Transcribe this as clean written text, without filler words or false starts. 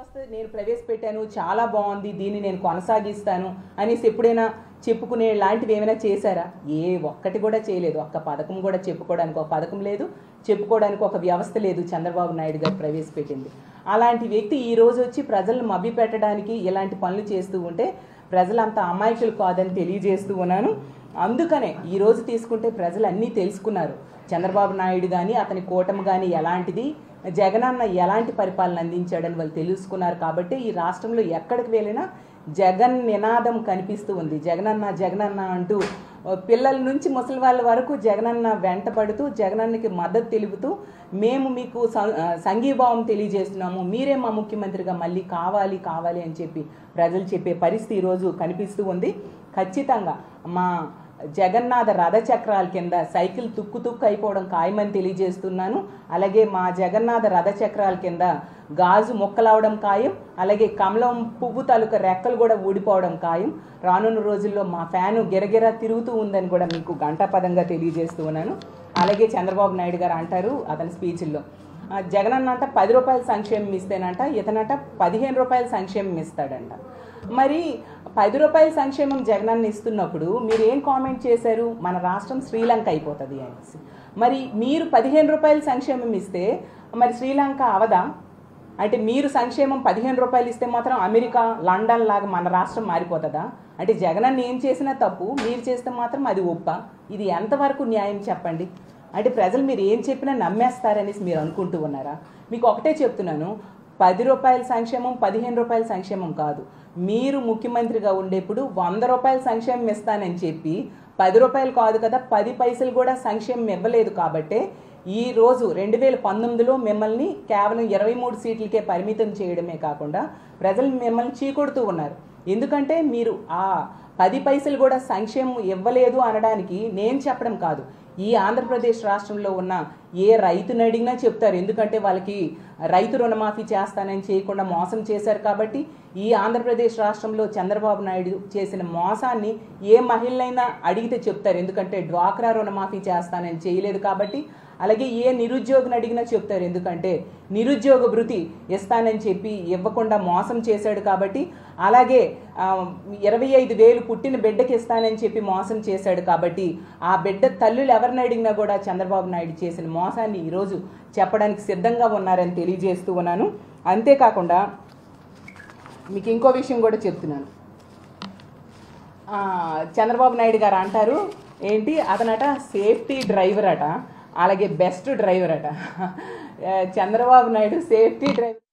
వ్యవస్థ నేను ప్రవేశపెట్టాను, చాలా బాగుంది, దీన్ని నేను కొనసాగిస్తాను అనేసి ఎప్పుడైనా చెప్పుకునే లాంటివి ఏమైనా చేశారా? ఏ ఒక్కటి కూడా చేయలేదు. ఒక్క పథకం కూడా చెప్పుకోవడానికి ఒక పథకం లేదు, చెప్పుకోవడానికి ఒక వ్యవస్థ లేదు చంద్రబాబు నాయుడు గారు ప్రవేశపెట్టింది. అలాంటి వ్యక్తి ఈరోజు వచ్చి ప్రజలను మభ్యపెట్టడానికి ఇలాంటి పనులు చేస్తూ ఉంటే ప్రజలంతా అమాయకులు కాదని తెలియజేస్తూ ఉన్నాను. అందుకనే ఈరోజు తీసుకుంటే ప్రజలు అన్నీ తెలుసుకున్నారు. చంద్రబాబు నాయుడు కానీ అతని కూటమి కానీ ఎలాంటిది, జగనన్న ఎలాంటి పరిపాలన అందించాడని వాళ్ళు తెలుసుకున్నారు. కాబట్టి ఈ రాష్ట్రంలో ఎక్కడికి వెళ్ళినా జగన్ నినాదం కనిపిస్తూ ఉంది. జగనన్న జగనన్న అంటూ పిల్లల నుంచి ముసలి వాళ్ళ వరకు జగనన్న వెంటపడుతూ జగనన్నకి మద్దతు తెలుపుతూ మేము మీకు సంఘీభావం తెలియజేస్తున్నాము, మీరే మా ముఖ్యమంత్రిగా మళ్ళీ కావాలి కావాలి అని చెప్పి ప్రజలు చెప్పే పరిస్థితి ఈరోజు కనిపిస్తూ ఉంది. ఖచ్చితంగా మా జగన్నాథ రథచక్రాల కింద సైకిల్ తుక్కు తుక్కు అయిపోవడం ఖాయమని తెలియజేస్తున్నాను. అలాగే మా జగన్నాథ రథచక్రాల కింద గాజు మొక్కలవడం ఖాయం, అలాగే కమలం పువ్వు తాలూకా రెక్కలు కూడా ఊడిపోవడం ఖాయం. రానున్న రోజుల్లో మా ఫ్యాను గిరగిరా తిరుగుతూ ఉందని కూడా మీకు గంటాపదంగా తెలియజేస్తూ ఉన్నాను. అలాగే చంద్రబాబు నాయుడు గారు అంటారు అతని స్పీచ్ల్లో, జగనన్న అంట 10 రూపాయల సంక్షేమం ఇస్తేనంట, ఇతనంట 15 రూపాయల సంక్షేమం ఇస్తాడంట. మరి 10 రూపాయల సంక్షేమం జగనన్న ఇస్తున్నప్పుడు మీరు ఏం కామెంట్ చేశారు? మన రాష్ట్రం శ్రీలంక అయిపోతుంది అనేసి. మరి మీరు 15 రూపాయల సంక్షేమం ఇస్తే మరి శ్రీలంక అవదా? అంటే మీరు సంక్షేమం 15 రూపాయలు ఇస్తే మాత్రం అమెరికా, లండన్ లాగా మన రాష్ట్రం మారిపోతుందా? అంటే జగనన్న ఏం చేసినా తప్పు, మీరు చేస్తే మాత్రం అది ఒప్ప. ఇది ఎంతవరకు న్యాయం చెప్పండి? అంటే ప్రజలు మీరు ఏం చెప్పినా నమ్మేస్తారనేసి మీరు అనుకుంటూ ఉన్నారా? మీకు ఒకటే చెప్తున్నాను, 10 రూపాయల సంక్షేమం 15 రూపాయల సంక్షేమం కాదు. మీరు ముఖ్యమంత్రిగా ఉండేప్పుడు 100 రూపాయల సంక్షేమం ఇస్తానని చెప్పి 10 రూపాయలు కాదు కదా 10 పైసలు కూడా సంక్షేమం ఇవ్వలేదు. కాబట్టే ఈరోజు 2019లో మిమ్మల్ని కేవలం 23 సీట్లకే పరిమితం చేయడమే కాకుండా ప్రజలు మిమ్మల్ని చీకొడుతూ ఉన్నారు. ఎందుకంటే మీరు ఆ 10 పైసలు కూడా సంక్షేమం ఇవ్వలేదు అనడానికి నేను చెప్పడం కాదు, ఈ ఆంధ్రప్రదేశ్ రాష్ట్రంలో ఉన్న ఏ రైతుని అడిగినా చెప్తారు. ఎందుకంటే వాళ్ళకి రైతు రుణమాఫీ చేస్తానని చేయకుండా మోసం చేశారు. కాబట్టి ఈ ఆంధ్రప్రదేశ్ రాష్ట్రంలో చంద్రబాబు నాయుడు చేసిన మోసాన్ని ఏ మహిళనైనా అడిగితే చెప్తారు. ఎందుకంటే డ్వాక్రా రుణమాఫీ చేస్తానని చేయలేదు కాబట్టి. అలాగే ఏ నిరుద్యోగిని అడిగినా చెప్తారు, ఎందుకంటే నిరుద్యోగ భృతి ఇస్తానని చెప్పి ఇవ్వకుండా మోసం చేశాడు కాబట్టి. అలాగే 25,000 పుట్టిన బిడ్డకి ఇస్తానని చెప్పి మోసం చేశాడు కాబట్టి ఆ బిడ్డ తల్లులు ఎవరిని అడిగినా కూడా చంద్రబాబు నాయుడు చేసిన మోసాన్ని ఈరోజు చెప్పడానికి సిద్ధంగా ఉన్నారని తెలియజేస్తూ ఉన్నాను. అంతేకాకుండా మీకు ఇంకో విషయం కూడా చెప్తున్నాను. చంద్రబాబు నాయుడు గారు అంటారు ఏంటి, అతనట సేఫ్టీ డ్రైవర్ అట, అలాగే బెస్ట్ డ్రైవర్ అట. Chandrababu Naidu safety driver